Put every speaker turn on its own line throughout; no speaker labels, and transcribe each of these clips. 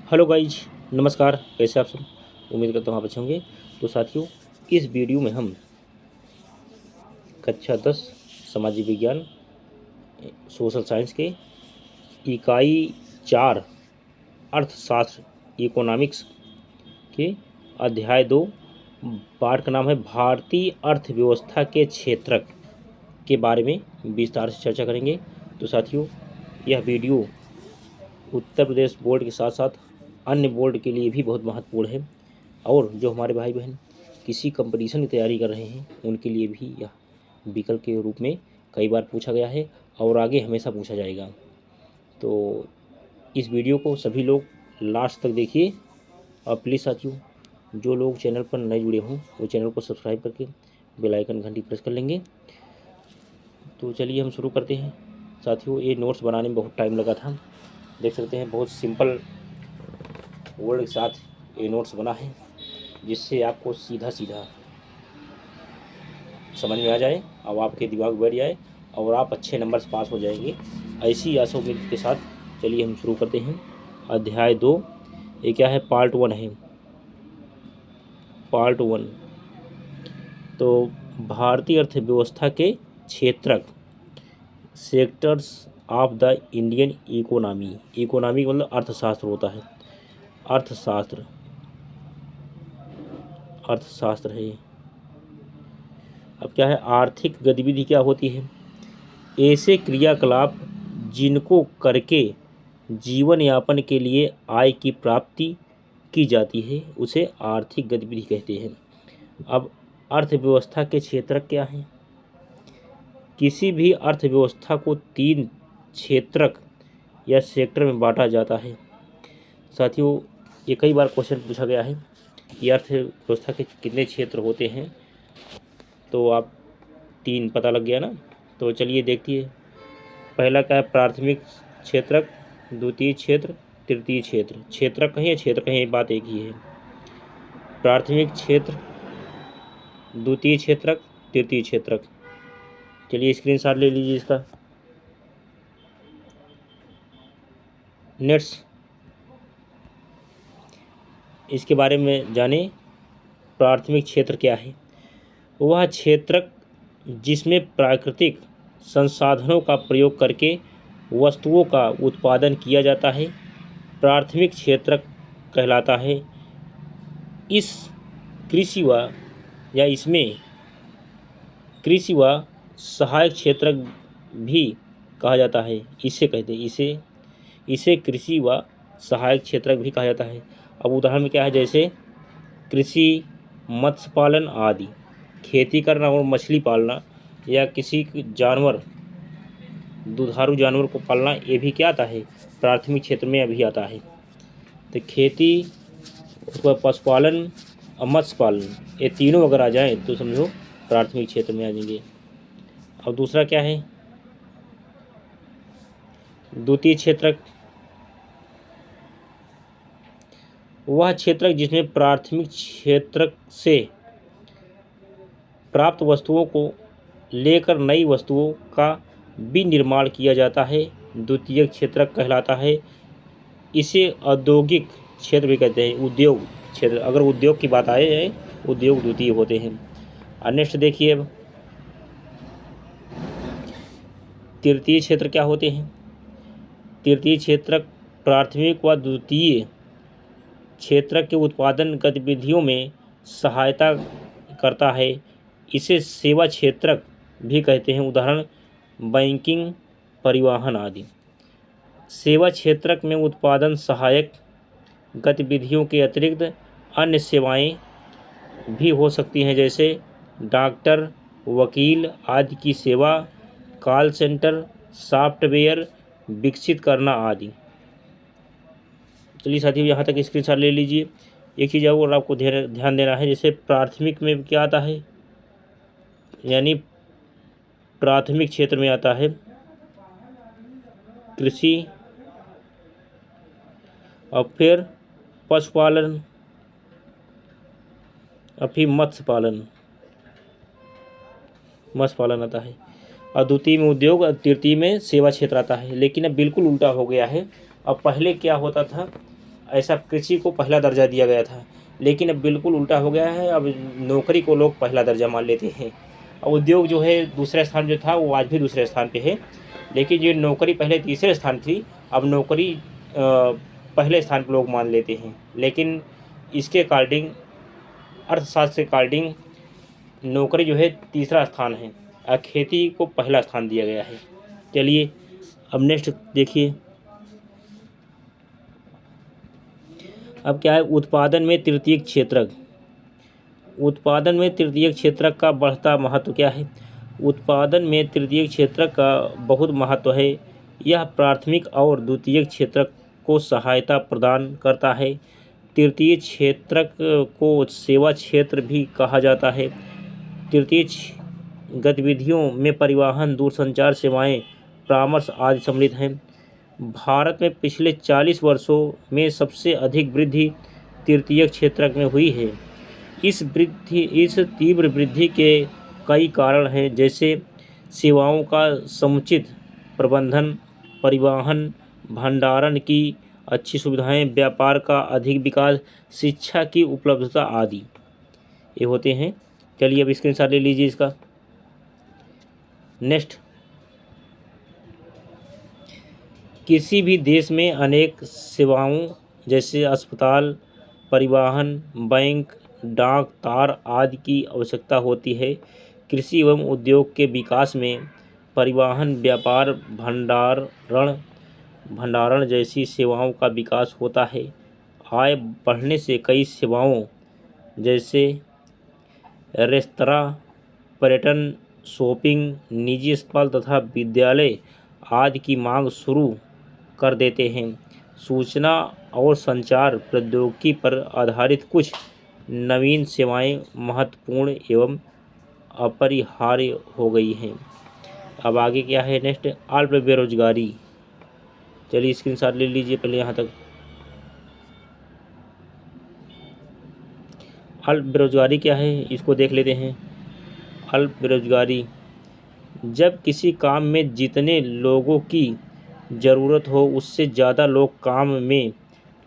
Hello guys, नमस्कार। कैसे आप सब? उम्मीद करता हूँ आप अच्छे होंगे। तो साथियों, इस वीडियो में हम कक्षा 10 सामाजिक विज्ञान सोशल साइंस के इकाई 4 अर्थशास्त्र इकोनॉमिक्स के अध्याय 2 पाठ का नाम है भारतीय अर्थव्यवस्था के क्षेत्रक के बारे में विस्तार से चर्चा करेंगे। तो साथियों, यह वीडियो उत्तर प्रदेश बोर्ड के साथ साथ अन्य बोर्ड के लिए भी बहुत महत्वपूर्ण है, और जो हमारे भाई बहन किसी कंपटीशन की तैयारी कर रहे हैं उनके लिए भी यह विकल्प के रूप में कई बार पूछा गया है और आगे हमेशा पूछा जाएगा। तो इस वीडियो को सभी लोग लास्ट तक देखिए, और प्लीज़ साथियों, जो लोग चैनल पर नए जुड़े हों वो चैनल को सब्सक्राइब करके बेल आइकन घंटी प्रेस कर लेंगे। तो चलिए हम शुरू करते हैं। साथियों, ये नोट्स बनाने में बहुत टाइम लगा था। देख सकते हैं बहुत सिंपल वर्ड के साथ ये नोट्स बना है, जिससे आपको सीधा सीधा समझ में आ जाए और आपके दिमाग में बैठ जाए और आप अच्छे नंबर से पास हो जाएंगे। ऐसी आशा उम्मीद के साथ चलिए हम शुरू करते हैं। अध्याय 2, ये क्या है? पार्ट 1 है। पार्ट 1 तो भारतीय अर्थव्यवस्था के क्षेत्रक, sectors of the Indian economy. Economy मतलब अर्थशास्त्र होता है। अर्थशास्त्र अर्थशास्त्र है। अब क्या है? आर्थिक गतिविधि क्या होती है? ऐसे क्रियाकलाप जिनको करके जीवन यापन के लिए आय की प्राप्ति की जाती है उसे आर्थिक गतिविधि कहते हैं। अब अर्थव्यवस्था के क्षेत्रक क्या हैं? किसी भी अर्थव्यवस्था को 3 क्षेत्रक या सेक्टर में बांटा जाता है। साथियों, ये कई बार क्वेश्चन पूछा गया है कि अर्थव्यवस्था के कितने क्षेत्र होते हैं, तो आप 3 पता लग गया ना। तो चलिए देखिए, पहला क्या है? प्राथमिक क्षेत्रक, द्वितीय क्षेत्र, तृतीय क्षेत्र। क्षेत्रक कहीं या क्षेत्र कहीं, बात एक ही है। प्राथमिक क्षेत्र, द्वितीय क्षेत्रक, तृतीय क्षेत्रक। चलिए स्क्रीनशॉट ले लीजिए इसका। नेक्स्ट, इसके बारे में जाने। प्राथमिक क्षेत्र क्या है? वह क्षेत्रक जिसमें प्राकृतिक संसाधनों का प्रयोग करके वस्तुओं का उत्पादन किया जाता है, प्राथमिक क्षेत्रक कहलाता है। इस कृषि व या इसमें कृषि व सहायक क्षेत्रक भी कहा जाता है। इसे कहते हैं, इसे कृषि व सहायक क्षेत्रक भी कहा जाता है। अब उदाहरण में क्या है? जैसे कृषि, मत्स्य पालन आदि। खेती करना और मछली पालना या किसी जानवर, दुधारू जानवर को पालना, ये भी क्या आता है? प्राथमिक क्षेत्र में अभी आता है। तो खेती, उसके बाद पशुपालन और मत्स्य पालन, ये तीनों अगर आ जाएं तो समझो प्राथमिक क्षेत्र में आ जाएंगे। अब दूसरा क्या है? द्वितीय क्षेत्रक। वह क्षेत्रक जिसमें प्राथमिक क्षेत्रक से प्राप्त वस्तुओं को लेकर नई वस्तुओं का विनिर्माण किया जाता है, द्वितीय क्षेत्रक कहलाता है। इसे औद्योगिक क्षेत्र भी कहते हैं। उद्योग क्षेत्र, अगर उद्योग की बात आए, उद्योग द्वितीय होते हैं। और नेक्स्ट देखिए, अब तृतीय क्षेत्र क्या होते हैं? तृतीय क्षेत्रक प्राथमिक व द्वितीय क्षेत्रक के उत्पादन गतिविधियों में सहायता करता है। इसे सेवा क्षेत्रक भी कहते हैं। उदाहरण बैंकिंग, परिवहन आदि। सेवा क्षेत्रक में उत्पादन सहायक गतिविधियों के अतिरिक्त अन्य सेवाएं भी हो सकती हैं, जैसे डॉक्टर, वकील आदि की सेवा, कॉल सेंटर, सॉफ्टवेयर विकसित करना आदि। चलिए साथियों, यहाँ तक स्क्रीनशॉट ले लीजिए। एक चीज़ और आपको ध्यान देना है, जैसे प्राथमिक में क्या आता है, यानी प्राथमिक क्षेत्र में आता है कृषि, और फिर पशुपालन, और फिर मत्स्य पालन आता है। और द्वितीय में उद्योग और तृतीय में सेवा क्षेत्र आता है। लेकिन अब बिल्कुल उल्टा हो गया है। अब पहले क्या होता था? ऐसा कृषि को पहला दर्जा दिया गया था, लेकिन अब बिल्कुल उल्टा हो गया है। अब नौकरी को लोग पहला दर्जा मान लेते हैं। अब उद्योग जो है दूसरे स्थान जो था वो आज भी दूसरे स्थान पे है, लेकिन जो नौकरी पहले तीसरे स्थान थी, अब नौकरी पहले स्थान पर लोग मान लेते हैं। लेकिन इसके अकॉर्डिंग, अर्थशास्त्र के अकॉर्डिंग, नौकरी जो है तीसरा स्थान है और खेती को पहला स्थान दिया गया है। चलिए अब नेक्स्ट देखिए। अब क्या है, उत्पादन में तृतीयक क्षेत्रक। उत्पादन में तृतीयक क्षेत्रक का बढ़ता महत्व क्या है? उत्पादन में तृतीयक क्षेत्रक का बहुत महत्व है। यह प्राथमिक और द्वितीयक क्षेत्रक को सहायता प्रदान करता है। तृतीय क्षेत्रक को सेवा क्षेत्र भी कहा जाता है। तृतीय गतिविधियों में परिवहन, दूरसंचार सेवाएं, परामर्श आदि सम्मिलित हैं। भारत में पिछले 40 वर्षों में सबसे अधिक वृद्धि तृतीय क्षेत्रक में हुई है। इस तीव्र वृद्धि के कई कारण हैं, जैसे सेवाओं का समुचित प्रबंधन, परिवहन, भंडारण की अच्छी सुविधाएं, व्यापार का अधिक विकास, शिक्षा की उपलब्धता आदि ये होते हैं। चलिए अब स्क्रीनशॉट ले लीजिए इसका। नेक्स्ट, किसी भी देश में अनेक सेवाओं जैसे अस्पताल, परिवहन, बैंक, डाक, तार आदि की आवश्यकता होती है। कृषि एवं उद्योग के विकास में परिवहन, व्यापार, भंडारण जैसी सेवाओं का विकास होता है। आय बढ़ने से कई सेवाओं जैसे रेस्तरां, पर्यटन, शॉपिंग, निजी अस्पताल तथा विद्यालय आदि की मांग शुरू कर देते हैं। सूचना और संचार प्रौद्योगिकी पर आधारित कुछ नवीन सेवाएं महत्वपूर्ण एवं अपरिहार्य हो गई हैं। अब आगे क्या है नेक्स्ट, अल्प बेरोजगारी। चलिए स्क्रीनशॉट ले लीजिए पहले यहाँ तक। अल्प बेरोजगारी क्या है इसको देख लेते हैं। अल्प बेरोजगारी, जब किसी काम में जितने लोगों की ज़रूरत हो उससे ज़्यादा लोग काम में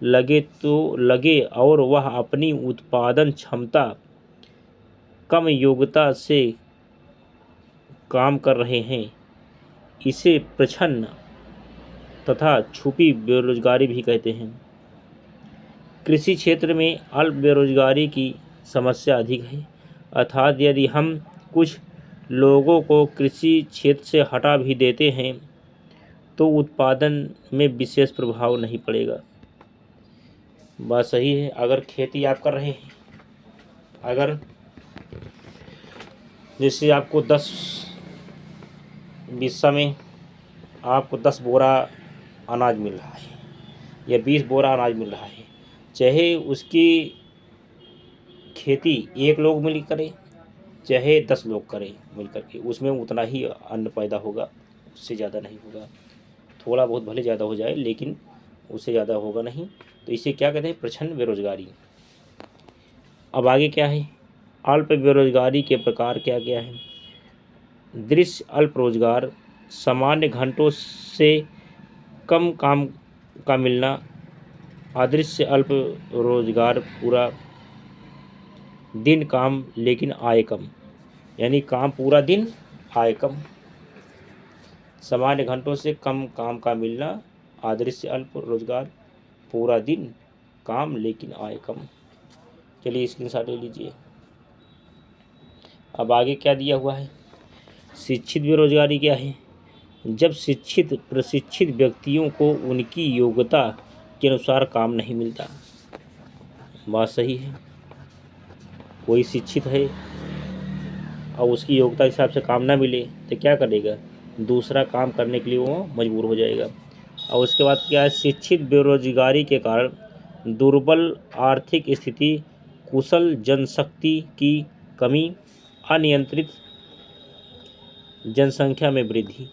लगे और वह अपनी उत्पादन क्षमता कम योग्यता से काम कर रहे हैं, इसे प्रच्छन्न तथा छुपी बेरोजगारी भी कहते हैं। कृषि क्षेत्र में अल्प बेरोजगारी की समस्या अधिक है, अर्थात यदि हम कुछ लोगों को कृषि क्षेत्र से हटा भी देते हैं तो उत्पादन में विशेष प्रभाव नहीं पड़ेगा। बात सही है। अगर खेती आप कर रहे हैं, अगर जैसे आपको 10 बिस्सा में आपको 10 बोरा अनाज मिल रहा है या 20 बोरा अनाज मिल रहा है, चाहे उसकी खेती 1 लोग मिल करें चाहे 10 लोग करें मिल करके, उसमें उतना ही अन्न पैदा होगा, उससे ज़्यादा नहीं होगा। थोड़ा बहुत भले ज़्यादा हो जाए लेकिन उससे ज़्यादा होगा नहीं। तो इसे क्या कहते हैं, प्रच्छन्न बेरोजगारी। अब आगे क्या है, अल्प बेरोजगारी के प्रकार क्या क्या है। दृश्य अल्प रोजगार, सामान्य घंटों से कम काम का मिलना। अदृश्य अल्प रोजगार, पूरा दिन काम लेकिन आय कम, यानी काम पूरा दिन आय कम। सामान्य घंटों से कम काम का मिलना, अदृश्य अल्प रोजगार, पूरा दिन काम लेकिन आय कम। चलिए स्क्रीनशॉट ले लीजिए। अब आगे क्या दिया हुआ है, शिक्षित बेरोजगारी क्या है। जब शिक्षित प्रशिक्षित व्यक्तियों को उनकी योग्यता के अनुसार काम नहीं मिलता। बात सही है। कोई शिक्षित है और उसकी योग्यता के हिसाब से काम ना मिले तो क्या करेगा, दूसरा काम करने के लिए वो मजबूर हो जाएगा। और उसके बाद क्या है, शिक्षित बेरोजगारी के कारण दुर्बल आर्थिक स्थिति, कुशल जनशक्ति की कमी, अनियंत्रित जनसंख्या में वृद्धि।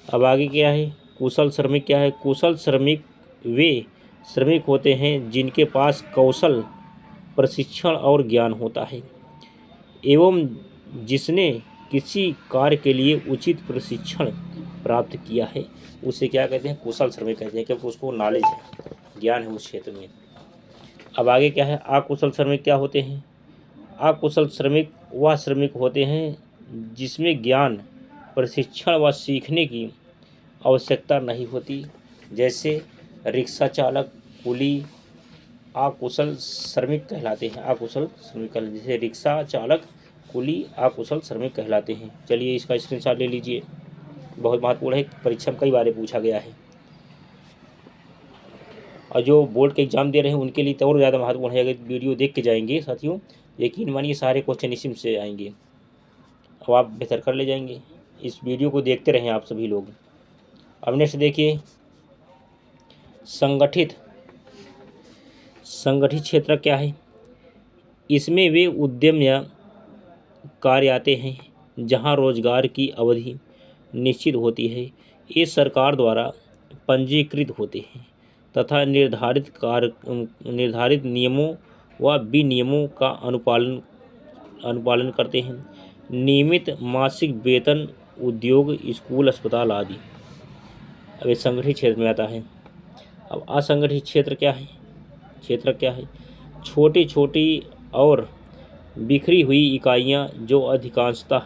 अब आगे क्या है, कुशल श्रमिक क्या है। कुशल श्रमिक वे श्रमिक होते हैं जिनके पास कौशल, प्रशिक्षण और ज्ञान होता है एवं जिसने किसी कार्य के लिए उचित प्रशिक्षण प्राप्त किया है, उसे क्या कहते हैं, कुशल श्रमिक कहते हैं, क्योंकि उसको नॉलेज है, ज्ञान है उस क्षेत्र में। अब आगे क्या है, अकुशल श्रमिक क्या होते हैं। अकुशल श्रमिक वह श्रमिक होते हैं जिसमें ज्ञान, प्रशिक्षण व सीखने की आवश्यकता नहीं होती, जैसे रिक्शा चालक, कुली अकुशल श्रमिक कहलाते हैं। अकुशल श्रमिक जैसे रिक्शा चालक, कुली अकुशल श्रमिक कहलाते हैं। चलिए इसका स्क्रीनशॉट ले लीजिए, बहुत महत्वपूर्ण है, परीक्षा में कई बार पूछा गया है और जो बोर्ड के एग्जाम दे रहे हैं उनके लिए तो और ज़्यादा महत्वपूर्ण है। अगर वीडियो देख के जाएंगे साथियों, यकीन मानिए सारे क्वेश्चन इसी से आएंगे, अब आप बेहतर कर ले जाएंगे। इस वीडियो को देखते रहें आप सभी लोग। अब नेक्स्ट देखिए, संगठित क्षेत्र क्या है। इसमें वे उद्यम या कार्य आते हैं जहां रोजगार की अवधि निश्चित होती है। ये सरकार द्वारा पंजीकृत होते हैं तथा निर्धारित नियमों व विनियमों का अनुपालन करते हैं। नियमित मासिक वेतन, उद्योग, स्कूल, अस्पताल आदि। अब ये संगठित क्षेत्र में आता है। अब असंगठित क्षेत्र क्या है। छोटी छोटी और बिखरी हुई इकाइयां जो अधिकांशतः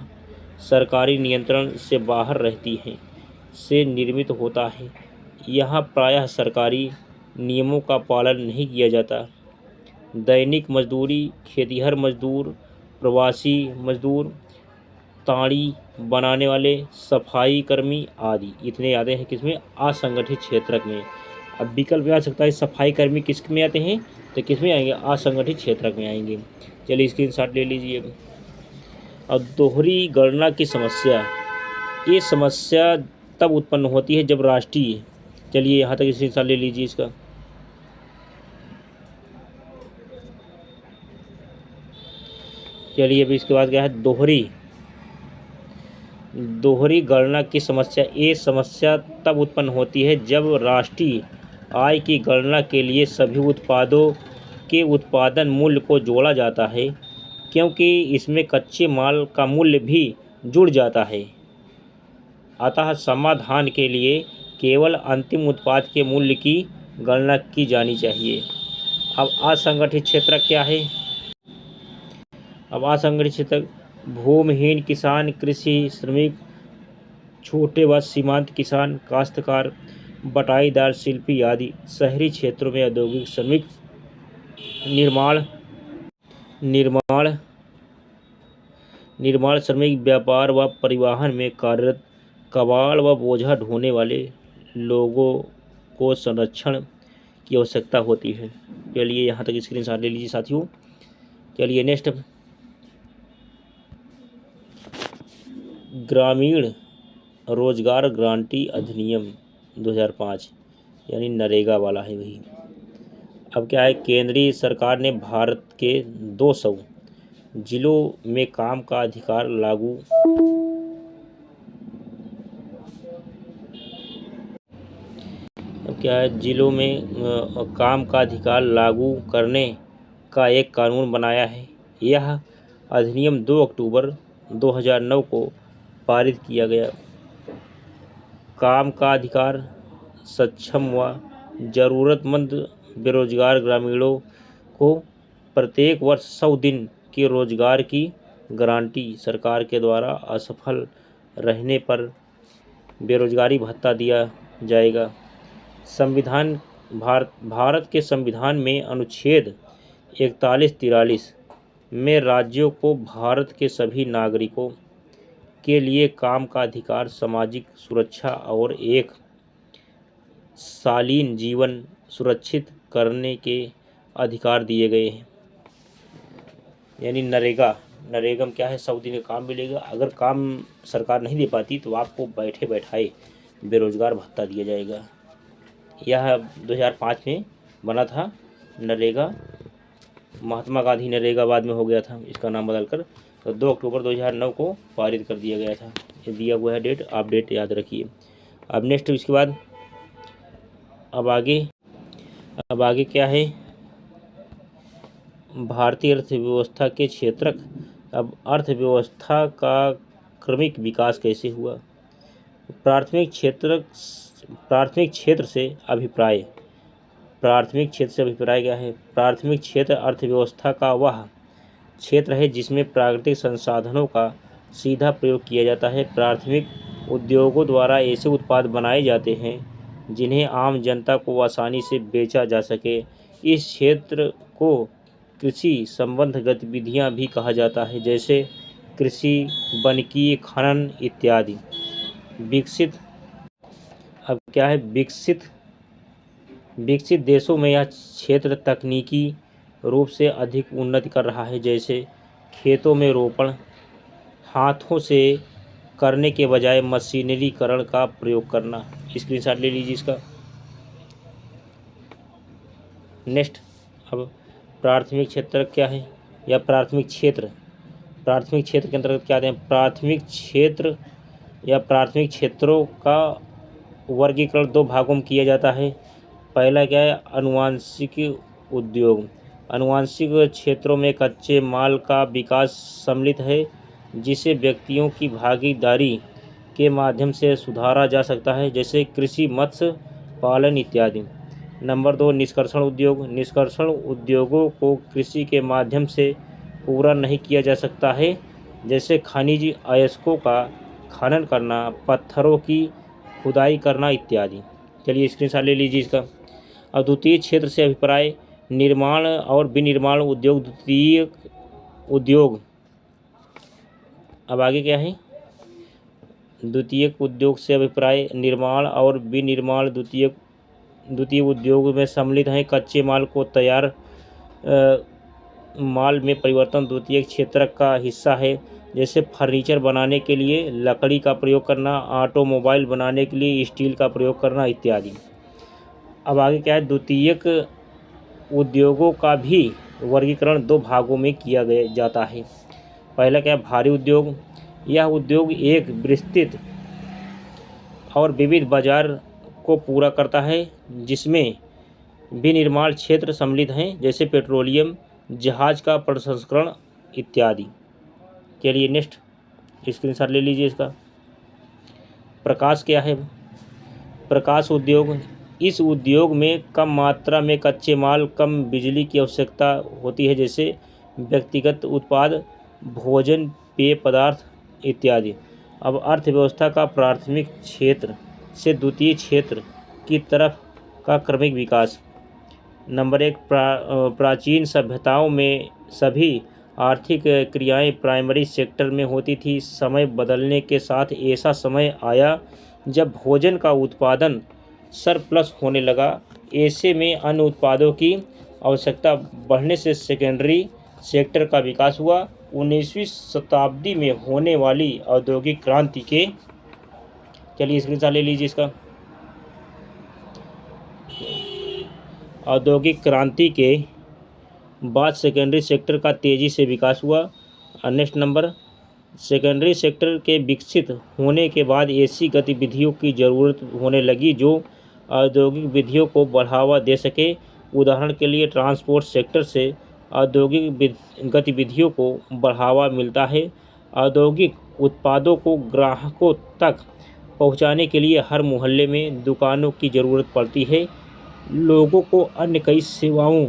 सरकारी नियंत्रण से बाहर रहती हैं से निर्मित होता है। यहाँ प्रायः सरकारी नियमों का पालन नहीं किया जाता। दैनिक मजदूरी, खेतिहर मजदूर, प्रवासी मजदूर, ताड़ी बनाने वाले, सफाई कर्मी आदि इतने आते हैं किसमें, असंगठित क्षेत्र में। अब विकल्प आ सकता है सफाई कर्मी किस में आते हैं, तो किस में आएंगे, असंगठित क्षेत्र में आएंगे। चलिए स्क्रीनशॉट ले लीजिए। अब दोहरी गणना की समस्या, ये समस्या तब उत्पन्न होती है जब राष्ट्रीय, चलिए यहाँ तक स्क्रीनशॉट ले लीजिए इसका। चलिए अभी इसके बाद क्या है, दोहरी गणना की समस्या। ये समस्या तब उत्पन्न होती है जब राष्ट्रीय आय की गणना के लिए सभी उत्पादों के उत्पादन मूल्य को जोड़ा जाता है, क्योंकि इसमें कच्चे माल का मूल्य भी जुड़ जाता है। अतः समाधान के लिए केवल अंतिम उत्पाद के मूल्य की गणना की जानी चाहिए। अब असंगठित क्षेत्र क्या है। अब असंगठित क्षेत्र भूमिहीन किसान, कृषि श्रमिक, छोटे व सीमांत किसान, काश्तकार, बटाईदार, शिल्पी आदि। शहरी क्षेत्रों में औद्योगिक श्रमिक, निर्माण श्रमिक, व्यापार व परिवहन में कार्यरत, कबाड़ व बोझा ढोने वाले लोगों को संरक्षण की आवश्यकता होती है। चलिए यहाँ तक स्क्रीनशॉट ले लीजिए साथियों। चलिए नेक्स्ट, ग्रामीण रोजगार गारंटी अधिनियम 2005, यानी नरेगा वाला है वही। अब क्या है, केंद्रीय सरकार ने भारत के 200 जिलों में काम का अधिकार लागू अब क्या है, जिलों में काम का अधिकार लागू करने का एक कानून बनाया है। यह अधिनियम 2 अक्टूबर 2009 को पारित किया गया। काम का अधिकार, सक्षम व ज़रूरतमंद बेरोजगार ग्रामीणों को प्रत्येक वर्ष 100 दिन के रोजगार की गारंटी, सरकार के द्वारा असफल रहने पर बेरोजगारी भत्ता दिया जाएगा। संविधान, भारत के संविधान में अनुच्छेद 41-43 में राज्यों को भारत के सभी नागरिकों के लिए काम का अधिकार, सामाजिक सुरक्षा और एक शालीन जीवन सुरक्षित करने के अधिकार दिए गए हैं। यानी नरेगा में क्या है, 100 दिन का काम मिलेगा। अगर काम सरकार नहीं दे पाती तो आपको बैठे बैठाए बेरोजगार भत्ता दिया जाएगा। यह 2005 में बना था नरेगा। महात्मा गांधी नरेगा बाद में हो गया था इसका नाम बदलकर, तो 2 अक्टूबर 2009 को पारित कर दिया गया था। ये दिया हुआ है डेट, आप डेट याद रखिए। अब नेक्स्ट इसके बाद अब आगे क्या है, भारतीय अर्थव्यवस्था के क्षेत्रक। अब अर्थव्यवस्था का क्रमिक विकास कैसे हुआ। प्राथमिक क्षेत्र से अभिप्राय। प्राथमिक क्षेत्र से अभिप्राय क्या है? प्राथमिक क्षेत्र अर्थव्यवस्था का वह क्षेत्र है जिसमें प्राकृतिक संसाधनों का सीधा प्रयोग किया जाता है। प्राथमिक उद्योगों द्वारा ऐसे उत्पाद बनाए जाते हैं जिन्हें आम जनता को आसानी से बेचा जा सके। इस क्षेत्र को कृषि संबद्ध गतिविधियां भी कहा जाता है, जैसे कृषि, वानिकी, खनन इत्यादि। विकसित अब क्या है? विकसित देशों में यह क्षेत्र तकनीकी रूप से अधिक उन्नति कर रहा है, जैसे खेतों में रोपण हाथों से करने के बजाय मशीनरीकरण का प्रयोग करना। स्क्रीनशॉट ले लीजिए इसका। नेक्स्ट, अब प्राथमिक क्षेत्र क्या है या प्राथमिक क्षेत्र के अंतर्गत क्या आते हैं? प्राथमिक क्षेत्र या प्राथमिक क्षेत्रों का वर्गीकरण दो भागों में किया जाता है। पहला क्या है? अनुवांशिक उद्योग। अनुवांशिक क्षेत्रों में कच्चे माल का विकास सम्मिलित है, जिसे व्यक्तियों की भागीदारी के माध्यम से सुधारा जा सकता है, जैसे कृषि, मत्स्य पालन इत्यादि। नंबर 2, निष्कर्षण उद्योग। निष्कर्षण उद्योगों को कृषि के माध्यम से पूरा नहीं किया जा सकता है, जैसे खनिज अयस्कों का खनन करना, पत्थरों की खुदाई करना इत्यादि। चलिए स्क्रीनशॉट ले लीजिए इसका। और द्वितीय क्षेत्र से अभिप्राय निर्माण और विनिर्माण उद्योग। द्वितीय उद्योग, अब आगे क्या है? द्वितीय उद्योग से अभिप्राय निर्माण और विनिर्माण द्वितीय उद्योग में सम्मिलित हैं। कच्चे माल को तैयार माल में परिवर्तन द्वितीय क्षेत्र का हिस्सा है, जैसे फर्नीचर बनाने के लिए लकड़ी का प्रयोग करना, ऑटोमोबाइल बनाने के लिए स्टील का प्रयोग करना इत्यादि। अब आगे क्या है? द्वितीयक उद्योगों का भी वर्गीकरण दो भागों में किया गया जाता है। पहला क्या है? भारी उद्योग। यह उद्योग एक विस्तृत और विविध बाजार को पूरा करता है, जिसमें विनिर्माण क्षेत्र सम्मिलित हैं, जैसे पेट्रोलियम, जहाज का प्रसंस्करण इत्यादि। चलिए नेक्स्ट स्क्रीनशॉट ले लीजिए इसका। प्रकाश क्या है? प्रकाश उद्योग। इस उद्योग में कम मात्रा में कच्चे माल, कम बिजली की आवश्यकता होती है, जैसे व्यक्तिगत उत्पाद, भोजन, पेय पदार्थ इत्यादि। अब अर्थव्यवस्था का प्राथमिक क्षेत्र से द्वितीय क्षेत्र की तरफ का क्रमिक विकास। नंबर 1, प्राचीन सभ्यताओं में सभी आर्थिक क्रियाएं प्राइमरी सेक्टर में होती थी। समय बदलने के साथ ऐसा समय आया जब भोजन का उत्पादन सरप्लस होने लगा। ऐसे में अन्य उत्पादों की आवश्यकता बढ़ने से सेकेंडरी सेक्टर का विकास हुआ। 19वीं शताब्दी में होने वाली औद्योगिक क्रांति के, चलिए स्क्रीनशॉट ले लीजिए इसका। औद्योगिक क्रांति के बाद सेकेंडरी सेक्टर का तेज़ी से विकास हुआ। नेक्स्ट नंबर, सेकेंडरी सेक्टर के विकसित होने के बाद ऐसी गतिविधियों की ज़रूरत होने लगी जो औद्योगिक विधियों को बढ़ावा दे सके। उदाहरण के लिए ट्रांसपोर्ट सेक्टर से औद्योगिक गतिविधियों को बढ़ावा मिलता है। औद्योगिक उत्पादों को ग्राहकों तक पहुंचाने के लिए हर मोहल्ले में दुकानों की ज़रूरत पड़ती है। लोगों को अन्य कई सेवाओं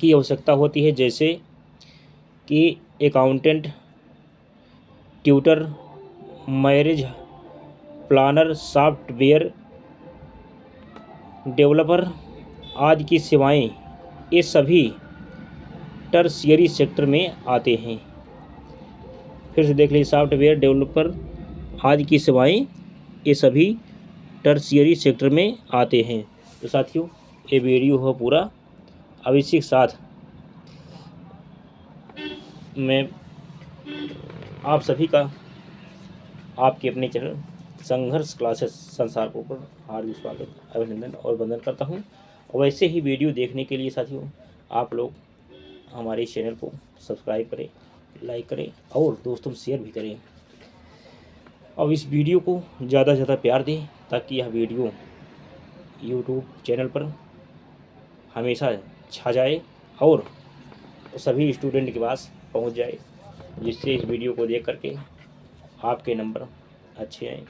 की आवश्यकता होती है, जैसे कि accountant, tutor, marriage planner, software developer आदि की सेवाएं। ये सभी टर्शियरी सेक्टर में आते हैं। फिर से देख लीजिए, सॉफ्टवेयर डेवलपर आदि की सेवाएं ये सभी टर्शियरी सेक्टर में आते हैं। तो साथियों, ये वीडियो हो पूरा। अब इसी के साथ मैं आप सभी का आपके अपने चैनल संघर्ष क्लासेस संसार को पर हार्दिक स्वागत, अभिनंदन और वंदन करता हूं। और वैसे ही वीडियो देखने के लिए साथियों आप लोग हमारे इस चैनल को सब्सक्राइब करें, लाइक करें और दोस्तों शेयर भी करें। और इस वीडियो को ज़्यादा से ज़्यादा प्यार दें, ताकि यह वीडियो यूट्यूब चैनल पर हमेशा छा जाए और सभी स्टूडेंट के पास पहुंच जाए, जिससे इस वीडियो को देख करके आपके नंबर अच्छे आएँ।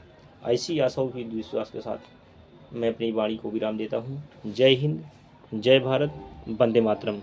ऐसी आशा की विश्वास के साथ मैं अपनी वाणी को विराम देता हूँ। जय हिंद, जय भारत, वंदे मातरम।